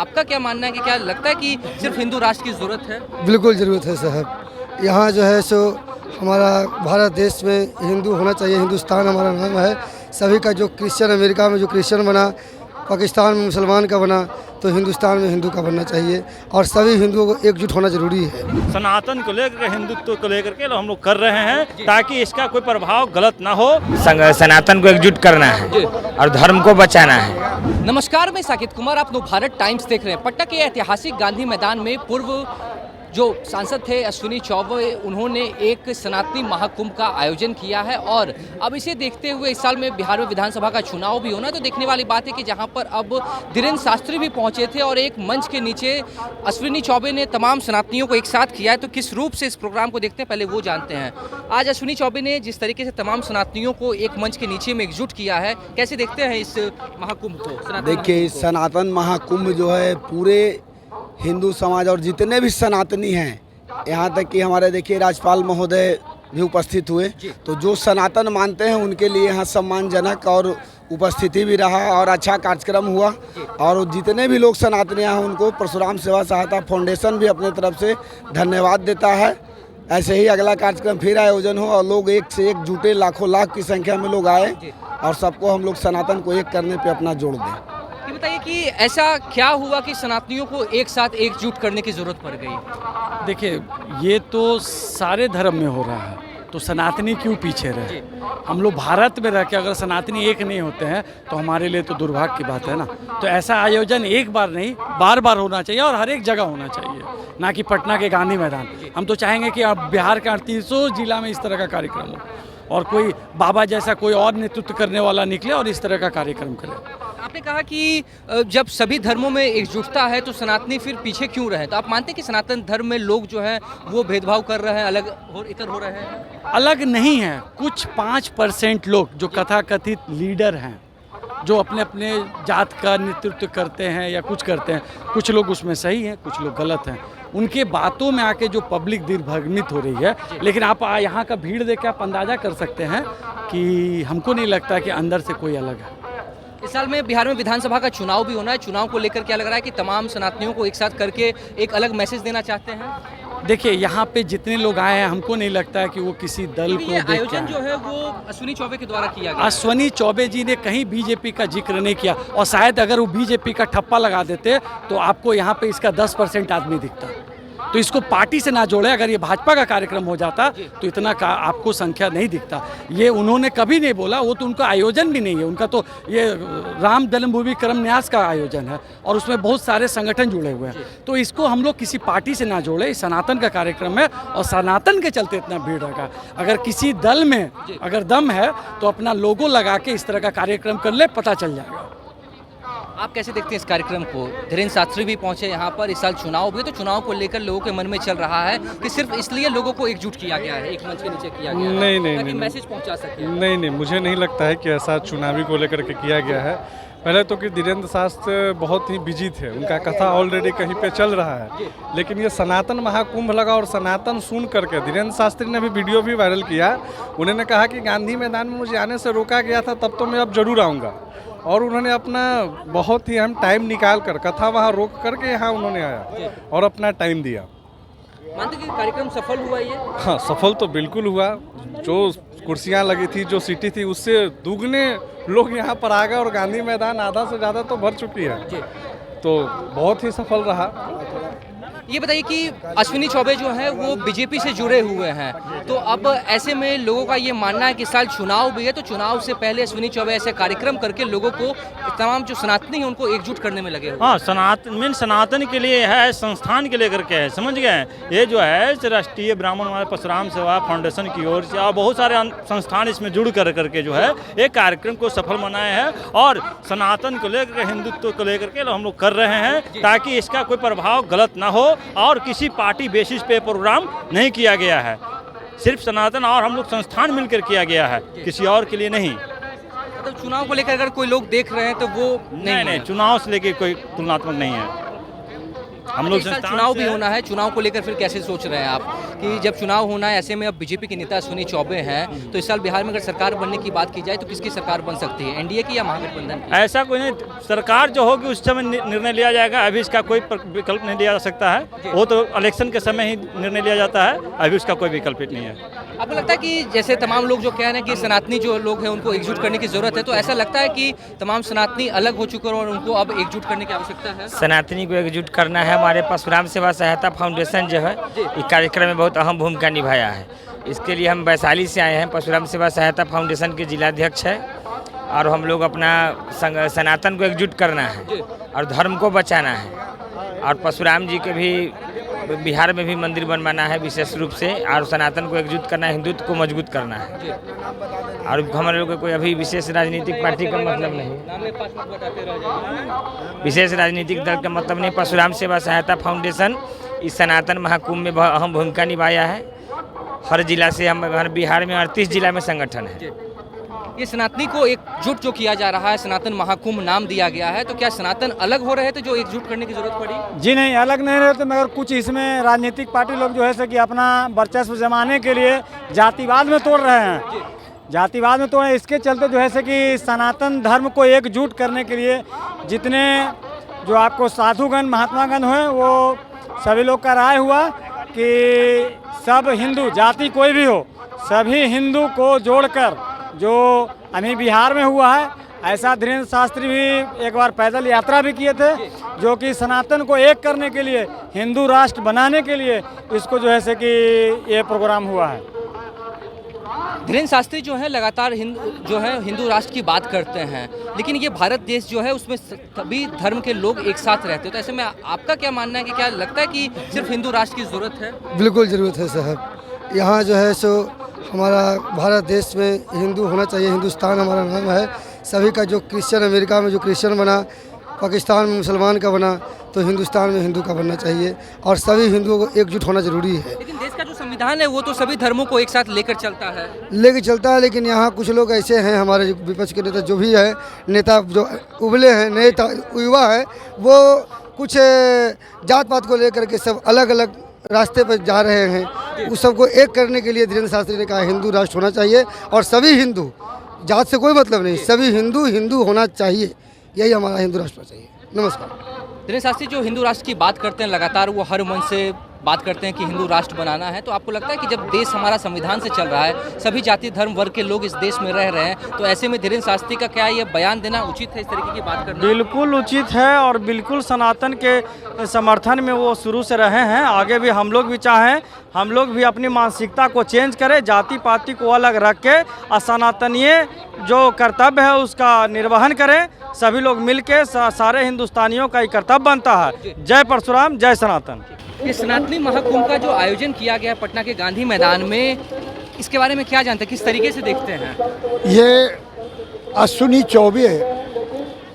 आपका क्या मानना है कि क्या लगता है कि सिर्फ हिंदू राष्ट्र की ज़रूरत है? बिल्कुल ज़रूरत है साहब। यहाँ जो है सो हमारा भारत देश में हिंदू होना चाहिए। हिंदुस्तान हमारा नाम है। सभी का जो क्रिश्चियन अमेरिका में जो क्रिश्चियन बना, पाकिस्तान में मुसलमान का बना, तो हिंदुस्तान में हिंदू का बनना चाहिए और सभी हिंदुओं को एकजुट होना जरूरी है। सनातन को लेकर, हिंदुत्व को लेकर के हम लोग कर रहे हैं ताकि इसका कोई प्रभाव गलत ना हो। सनातन को एकजुट करना है और धर्म को बचाना है। नमस्कार, मैं साकेत कुमार, आप लोग भारत टाइम्स देख रहे हैं। पटना के ऐतिहासिक गांधी मैदान में पूर्व जो सांसद थे अश्विनी चौबे, उन्होंने एक सनातनी महाकुंभ का आयोजन किया है और अब इसे देखते हुए इस साल में बिहार में विधानसभा का चुनाव भी होना है। तो देखने वाली बात है कि जहां पर अब धीरेन्द्र शास्त्री भी पहुंचे थे और एक मंच के नीचे अश्विनी चौबे ने तमाम सनातनियों को एक साथ किया है। तो किस रूप से इस प्रोग्राम को देखते हैं, पहले वो जानते हैं। आज अश्विनी चौबे ने जिस तरीके से तमाम सनातनियों को एक मंच के नीचे में एकजुट किया है, कैसे देखते हैं इस महाकुंभ को? देखिए, सनातन महाकुंभ जो है पूरे हिंदू समाज और जितने भी सनातनी हैं, यहाँ तक कि हमारे देखिए राज्यपाल महोदय भी उपस्थित हुए, तो जो सनातन मानते हैं उनके लिए यहाँ सम्मानजनक और उपस्थिति भी रहा और अच्छा कार्यक्रम हुआ। और जितने भी लोग सनातनी हैं उनको परशुराम सेवा सहायता फाउंडेशन भी अपने तरफ से धन्यवाद देता है। ऐसे ही अगला कार्यक्रम फिर आयोजन हो और लोग एक से एक जुटे, लाखों लाख की संख्या में लोग आए और सबको हम लोग सनातन को एक करने पे अपना जोड़ दें। ये बताइए कि ऐसा क्या हुआ कि सनातनियों को एक साथ एकजुट करने की जरूरत पड़ गई? देखिए, ये तो सारे धर्म में हो रहा है, तो सनातनी क्यों पीछे रहे? हम लोग भारत में रह के अगर सनातनी एक नहीं होते हैं तो हमारे लिए तो दुर्भाग्य की बात है ना। तो ऐसा आयोजन एक बार नहीं, बार बार होना चाहिए और हर एक जगह होना चाहिए, ना कि पटना के गांधी मैदान। हम तो चाहेंगे कि अब बिहार के 38 जिला में इस तरह का कार्यक्रम हो और कोई बाबा जैसा कोई और नेतृत्व करने वाला निकले और इस तरह का कार्यक्रम करे। आपने कहा कि जब सभी धर्मों में एकजुटता है तो सनातनी फिर पीछे क्यों रहे? तो आप मानते हैं कि सनातन धर्म में लोग जो हैं वो भेदभाव कर रहे हैं, अलग और इतर हो रहे हैं? अलग नहीं है, कुछ 5% लोग जो कथाकथित लीडर हैं, जो अपने अपने जात का नेतृत्व करते हैं या कुछ करते हैं, कुछ लोग उसमें सही हैं, कुछ लोग गलत हैं। उनके बातों में आके जो पब्लिक दिग्भ्रमित हो रही है। लेकिन आप यहाँ का भीड़ देख के आप अंदाज़ा कर सकते हैं कि हमको नहीं लगता कि अंदर से कोई अलग है। इस साल में बिहार में विधानसभा का चुनाव भी होना है। चुनाव को लेकर क्या लग रहा है कि तमाम सनातनियों को एक साथ करके एक अलग मैसेज देना चाहते हैं? देखिए, यहाँ पे जितने लोग आए हैं, हमको नहीं लगता है कि वो किसी दल को देख के आयोजन जो है वो अश्विनी चौबे के द्वारा किया गया। अश्विनी चौबे जी ने कहीं बीजेपी का जिक्र नहीं किया और शायद अगर वो बीजेपी का ठप्पा लगा देते तो आपको यहाँ पे इसका 10% आदमी दिखता। तो इसको पार्टी से ना जोड़े। अगर ये भाजपा का कार्यक्रम हो जाता तो इतना का आपको संख्या नहीं दिखता। ये उन्होंने कभी नहीं बोला, वो तो उनका आयोजन भी नहीं है। उनका तो ये राम जन्मभूमि कर्म न्यास का आयोजन है और उसमें बहुत सारे संगठन जुड़े हुए हैं। तो इसको हम लोग किसी पार्टी से ना जोड़े। सनातन का कार्यक्रम है और सनातन के चलते इतना भीड़ रखा। अगर किसी दल में अगर दम है तो अपना लोगो लगा के इस तरह का कार्यक्रम कर ले, पता चल जाएगा। आप कैसे देखते हैं इस कार्यक्रम को? धीरेन्द्र शास्त्री भी पहुंचे यहाँ पर। इस साल चुनाव भी है तो चुनाव को लेकर लोगों के मन में चल रहा है कि सिर्फ इसलिए लोगों को एकजुट किया गया है, एक मंच के नीचे किया गया है ताकि मैसेज पहुंचा सके। नहीं, मुझे नहीं लगता है कि ऐसा चुनावी को लेकर के किया गया है। पहले तो कि धीरेन्द्र शास्त्री बहुत ही बिजी थे, उनका कथा ऑलरेडी कहीं पे चल रहा है। लेकिन ये सनातन महाकुंभ लगा और सनातन सुन करके धीरेन्द्र शास्त्री ने भी वीडियो भी वायरल किया। उन्होंने कहा कि गांधी मैदान में मुझे आने से रोका गया था, तब तो मैं अब जरूर आऊँगा। और उन्होंने अपना बहुत ही अहम टाइम निकाल कर कथा वहाँ रोक करके यहाँ उन्होंने आया और अपना टाइम दिया। मानते कि कार्यक्रम सफल हुआ ये? हाँ, सफल तो बिल्कुल हुआ। जो कुर्सियाँ लगी थी, जो सीटी थी, उससे दुगने लोग यहाँ पर आ गए और गांधी मैदान आधा से ज़्यादा तो भर चुकी है। तो बहुत ही सफल रहा। ये बताइए कि अश्विनी चौबे जो है वो बीजेपी से जुड़े हुए हैं, तो अब ऐसे में लोगों का ये मानना है कि इस साल चुनाव भी है तो चुनाव से पहले अश्विनी चौबे ऐसे कार्यक्रम करके लोगों को, तमाम जो सनातनी हैं उनको एकजुट करने में लगे हुए। हाँ, सनातन के लिए है, संस्थान के लेकर के है, समझ गए? ये जो है राष्ट्रीय ब्राह्मण परशुराम सेवा फाउंडेशन की ओर से और बहुत सारे संस्थान इसमें जुड़ करके जो है एक कार्यक्रम को सफल बनाए हैं और सनातन को लेकर, हिंदुत्व को लेकर के हम लोग कर रहे हैं ताकि इसका कोई प्रभाव गलत ना हो और किसी पार्टी बेसिस पे प्रोग्राम नहीं किया गया है। सिर्फ सनातन और हम लोग संस्थान मिलकर किया गया है, किसी और के लिए नहीं। मतलब चुनाव को लेकर अगर कोई लोग देख रहे हैं तो वो नहीं, चुनाव से लेकर कोई तुलनात्मक नहीं है। हम लोग चुनाव भी होना है, चुनाव को लेकर फिर कैसे सोच रहे हैं आप कि जब चुनाव होना है, ऐसे में अब बीजेपी के नेता अश्विनी चौबे हैं, तो इस साल बिहार में अगर सरकार बनने की बात की जाए तो किसकी सरकार बन सकती है, एनडीए की या महागठबंधन की? ऐसा कोई नहीं, सरकार जो होगी उस समय निर्णय लिया जाएगा। अभी इसका कोई विकल्प नहीं लिया जा सकता है, वो तो इलेक्शन के समय ही निर्णय लिया जाता है। अभी उसका कोई विकल्प नहीं है। आपको लगता है कि जैसे तमाम लोग जो कह रहे हैं कि सनातनी जो लोग हैं उनको एकजुट करने की जरूरत है, तो ऐसा लगता है कि तमाम सनातनी अलग हो चुके हैं और उनको अब एकजुट करने की आवश्यकता है? सनातनी को एकजुट करना है। हमारे परशुराम सेवा सहायता फाउंडेशन जो है इस कार्यक्रम में बहुत अहम भूमिका निभाया है। इसके लिए हम वैशाली से आए हैं। परशुराम सेवा सहायता फाउंडेशन के जिलाध्यक्ष है और हम लोग अपना सनातन को एकजुट करना है और धर्म को बचाना है। और परशुराम जी के भी बिहार में भी मंदिर बनवाना है विशेष रूप से, और सनातन को एकजुट करना है, हिंदुत्व को मजबूत करना है। और हमारे लोग को कोई अभी विशेष राजनीतिक पार्टी का मतलब नहीं, विशेष राजनीतिक दल का मतलब नहीं। परशुराम सेवा सहायता फाउंडेशन इस सनातन महाकुंभ में बहुत अहम भूमिका निभाया है। हर जिला से हमारे बिहार में 38 जिला में संगठन है। ये सनातनी को एकजुट जो किया जा रहा है, सनातन महाकुंभ नाम दिया गया है, तो क्या सनातन अलग हो रहे थे जो एकजुट करने की जरूरत पड़ी? जी नहीं, अलग नहीं रहते, मगर कुछ इसमें राजनीतिक पार्टी लोग जो है सो कि अपना वर्चस्व जमाने के लिए जातिवाद में तोड़ रहे हैं। जातिवाद में तोड़े, इसके चलते जो है सो कि सनातन धर्म को एकजुट करने के लिए जितने जो आपको साधुगण महात्मागण हुए, वो सभी लोग का राय हुआ कि सब हिंदू, जाति कोई भी हो, सभी हिंदू को जोड़कर, जो अभी बिहार में हुआ है, ऐसा धीरेन्द्र शास्त्री भी एक बार पैदल यात्रा भी किए थे, जो कि सनातन को एक करने के लिए, हिंदू राष्ट्र बनाने के लिए इसको जो है से कि ये प्रोग्राम हुआ है। धीरेन्द्र शास्त्री जो है लगातार हिंदू राष्ट्र की बात करते हैं, लेकिन ये भारत देश जो है उसमें सभी धर्म के लोग एक साथ रहते हैं, तो ऐसे में आपका क्या मानना है कि क्या लगता है कि सिर्फ हिंदू राष्ट्र की ज़रूरत है? बिल्कुल ज़रूरत है साहब। यहाँ जो है सो हमारा भारत देश में हिंदू होना चाहिए, हिंदुस्तान हमारा नाम है। सभी का जो क्रिश्चियन, अमेरिका में जो क्रिश्चियन बना, पाकिस्तान में मुसलमान का बना, तो हिंदुस्तान में हिंदू का बनना चाहिए और सभी हिंदुओं को एकजुट होना जरूरी है। लेकिन देश का जो संविधान है वो तो सभी धर्मों को एक साथ लेकर चलता है, लेकिन यहाँ कुछ लोग ऐसे हैं, हमारे विपक्ष के नेता जो भी है, नेता जो उबले हैं, नए युवा है, वो कुछ जात पात को लेकर के सब अलग अलग रास्ते पर जा रहे हैं। उस सबको एक करने के लिए धीरेन्द्र शास्त्री ने कहा हिंदू राष्ट्र होना चाहिए और सभी हिंदू, जात से कोई मतलब नहीं, सभी हिंदू होना चाहिए। यही हमारा हिंदू राष्ट्र चाहिए। नमस्कार। धीरेन्द्र शास्त्री जो हिंदू राष्ट्र की बात करते हैं लगातार, वो हर मन से बात करते हैं कि हिंदू राष्ट्र बनाना है, तो आपको लगता है कि जब देश हमारा संविधान से चल रहा है, सभी जाति धर्म वर्ग के लोग इस देश में रह रहे हैं, तो ऐसे में धीरेन्द्र शास्त्री का क्या ये बयान देना उचित है, इस तरीके की बात करना? बिल्कुल उचित है और बिल्कुल सनातन के समर्थन में वो शुरू से रहे हैं। आगे भी हम लोग भी चाहें, हम लोग भी अपनी मानसिकता को चेंज करें, जाति पाति को अलग रख के और सनातनीय जो कर्तव्य है उसका निर्वहन करें। सभी लोग मिलके सारे हिंदुस्तानियों का ही कर्तव्य बनता है। जय परशुराम, जय सनातन। ये सनातनी महाकुंभ का जो आयोजन किया गया है पटना के गांधी मैदान में, इसके बारे में क्या जानते हैं, किस तरीके से देखते हैं? ये अश्विनी चौबे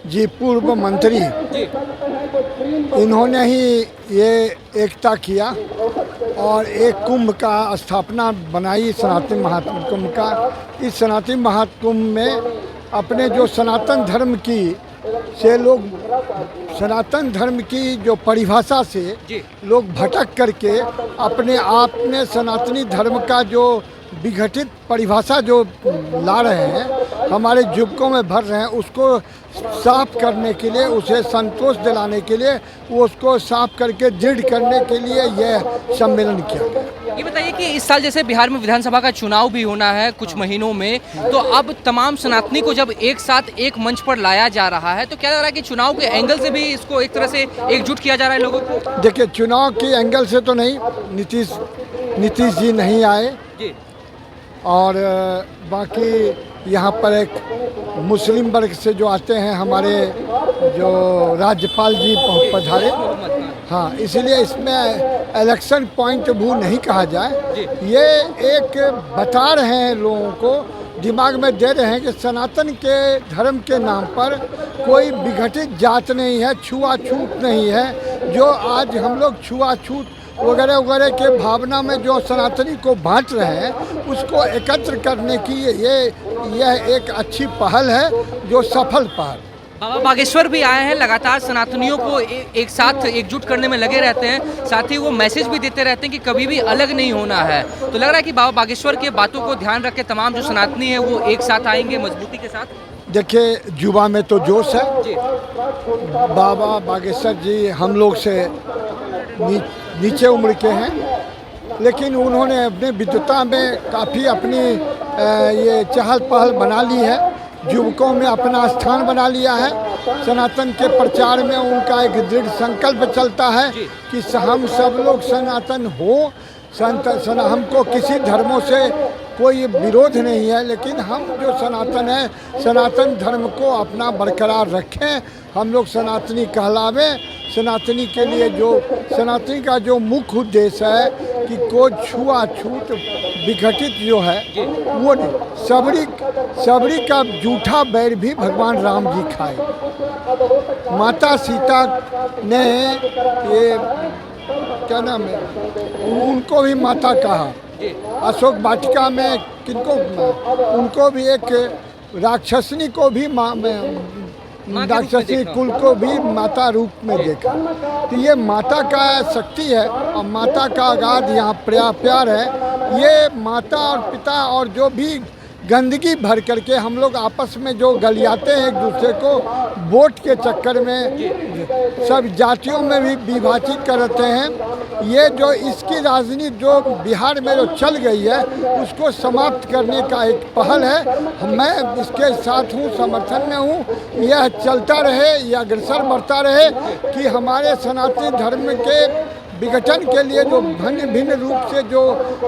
जी, पूर्व मंत्री, इन्होंने ही ये एकता किया और एक कुंभ का स्थापना बनाई, सनातन महाकुंभ का। इस सनातन महाकुंभ में अपने जो सनातन धर्म की से लोग, सनातन धर्म की जो परिभाषा से लोग भटक करके अपने आप में सनातनी धर्म का जो विघटित परिभाषा जो ला रहे हैं, हमारे युवकों में भर रहे हैं, उसको साफ करने के लिए, उसे संतोष दिलाने के लिए, वो उसको साफ करके दृढ़ करने के लिए यह सम्मेलन किया गया। ये बताइए कि इस साल जैसे बिहार में विधानसभा का चुनाव भी होना है कुछ महीनों में, तो अब तमाम सनातनी को जब एक साथ एक मंच पर लाया जा रहा है, तो क्या लग रहा है कि चुनाव के एंगल से भी इसको एक तरह से एकजुट किया जा रहा है लोगों को? देखिए, चुनाव के एंगल से तो नहीं, नीतीश जी नहीं आए और बाकी यहाँ पर एक मुस्लिम वर्ग से जो आते हैं, हमारे जो राज्यपाल जी पधारे, हाँ, इसलिए इसमें इलेक्शन पॉइंट ऑफ व्यू नहीं कहा जाए। ये एक बता रहे हैं, लोगों को दिमाग में दे रहे हैं कि सनातन के धर्म के नाम पर कोई विघटित जात नहीं है, छुआछूत नहीं है। जो आज हम लोग छुआछूत वगैरह वगैरह के भावना में जो सनातनी को बांट रहे हैं, उसको एकत्र करने की यह एक अच्छी पहल है, जो सफल पहल। बाबा बागेश्वर भी आए हैं, लगातार सनातनियों को एक साथ एकजुट करने में लगे रहते हैं, साथ ही वो मैसेज भी देते रहते हैं कि कभी भी अलग नहीं होना है। तो लग रहा है कि बाबा बागेश्वर के बातों को ध्यान रख के तमाम जो सनातनी है वो एक साथ आएंगे मजबूती के साथ। देखिए, युवा में तो जोश है। जी बाबा बागेश्वर जी हम लोग से नीचे उम्र के हैं, लेकिन उन्होंने अपने विद्वता में काफ़ी अपनी ये चहल पहल बना ली है, युवकों में अपना स्थान बना लिया है। सनातन के प्रचार में उनका एक दृढ़ संकल्प चलता है कि हम सब लोग सनातन हो। हमको किसी धर्मों से कोई विरोध नहीं है, लेकिन हम जो सनातन है, सनातन धर्म को अपना बरकरार रखें। हम लोग सनातनी कहलावें। सनातनी के लिए जो सनातनी का जो मुख्य उद्देश्य है कि कोई छुआछूत विघटित जो है वो नहीं। सबरी का जूठा बैर भी भगवान राम जी खाए। माता सीता ने ये क्या नाम है, उनको भी माता कहा। अशोक वाटिका में किनको, उनको भी एक राक्षसनी को भी राक्षसी कुल को भी माता रूप में देखा। तो ये माता का शक्ति है और माता का अगाध यहाँ प्यार है। ये माता और पिता और जो भी गंदगी भर करके हम लोग आपस में जो गलियाते हैं एक दूसरे को वोट के चक्कर में, सब जातियों में भी विभाजित करते हैं। ये जो इसकी राजनीति जो बिहार में जो चल गई है उसको समाप्त करने का एक पहल है। मैं इसके साथ हूँ, समर्थन में हूँ। यह चलता रहे, यह अग्रसर बढ़ता रहे कि हमारे सनातनी धर्म के विघटन के लिए जो भिन्न भिन्न रूप से जो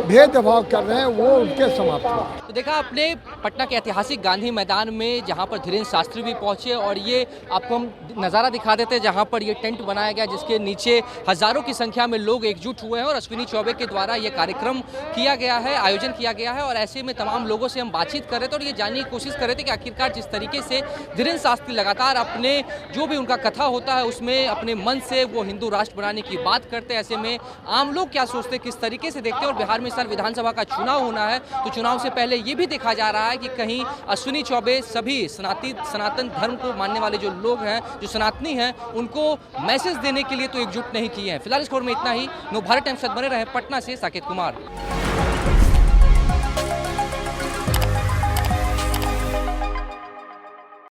भेदभाव कर रहे हैं वो उनके समाप्त हो। तो देखा आपने पटना के ऐतिहासिक गांधी मैदान में जहां पर धीरेन्द्र शास्त्री भी पहुंचे, और ये आपको हम नज़ारा दिखा देते हैं जहां पर ये टेंट बनाया गया जिसके नीचे हज़ारों की संख्या में लोग एकजुट हुए हैं और अश्विनी चौबे के द्वारा ये कार्यक्रम किया गया है, आयोजन किया गया है। और ऐसे में तमाम लोगों से हम बातचीत कर रहे थे और ये जानने की कोशिश कर रहे थे कि आखिरकार जिस तरीके से धीरेन्द्र शास्त्री लगातार अपने जो भी उनका कथा होता है उसमें अपने मन से वो हिंदू राष्ट्र बनाने की बात करते हैं, ऐसे में आम लोग क्या सोचते हैं, किस तरीके से देखते हैं। और बिहार में इस साल विधानसभा का चुनाव होना है, तो चुनाव से पहले ये भी देखा जा रहा है कि कहीं अश्विनी चौबे सभी सनातन धर्म को मानने वाले जो लोग हैं, जो सनातनी हैं, उनको मैसेज देने के लिए तो एकजुट नहीं किए हैं। फिलहाल इस खबर में इतना ही। नो भारत टाइम्स साथ बने रहे पटना से साकेत कुमार।